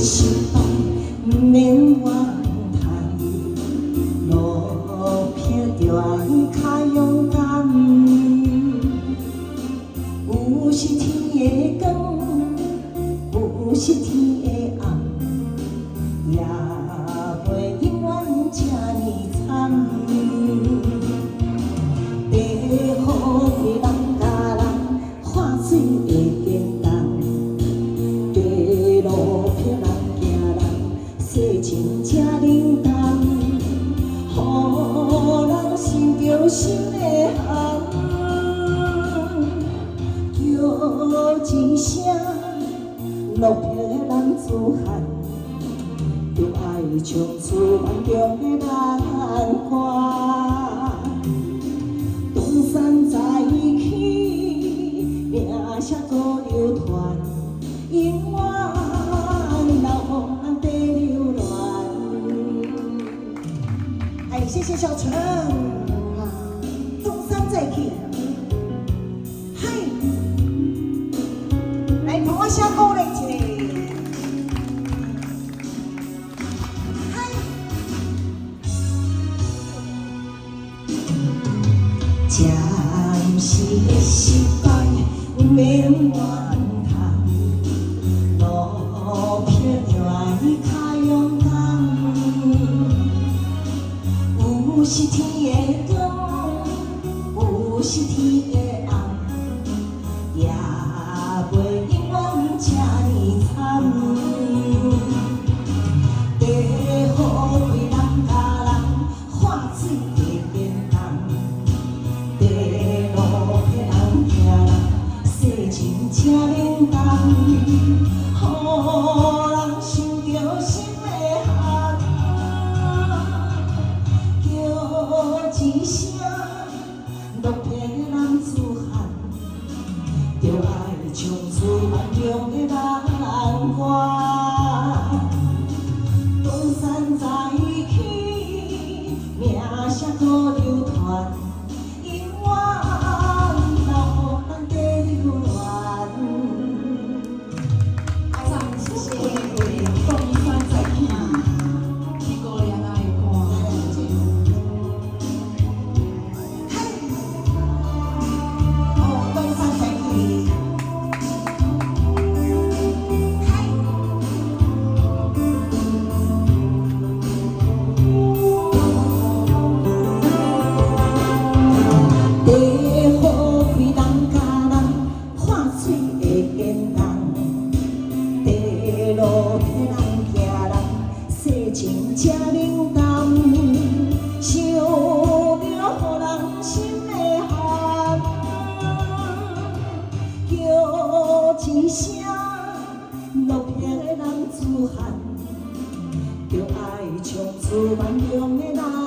失败，免怨叹，路偏着爱较勇敢。有时天的光，有时天的暗，也袂永远这呢惨。地雨开人甲人，看水会颠动。地路偏人行人，世情这冷淡，予人心着心的寒。叫一声，落魄的男子汉，就爱唱出万中的难关。东山再起，名声搁流传，永远老风地流乱。哎，谢谢小陈。东山再起。我写鼓励一下，嗨，暂时的失败免怨叹，路偏着爱较勇敢。有时天的光，有时天的暗，也袂永远这呢惨。地雨开人甲人，看水会颠动。地路偏人行人，世情这冷淡，予人想着心的寒。叫一声，落魄的男子汉，就爱唱出万中的难关。东山再起，名声搁流传，永远老人地流乱。阿长，谢谢。东山再起，去过恋爱歌。哦，东山再起。路偏人行人，世情这冷淡，想着予人心的寒。叫一声，落魄的男子汉，就爱唱出万中的难。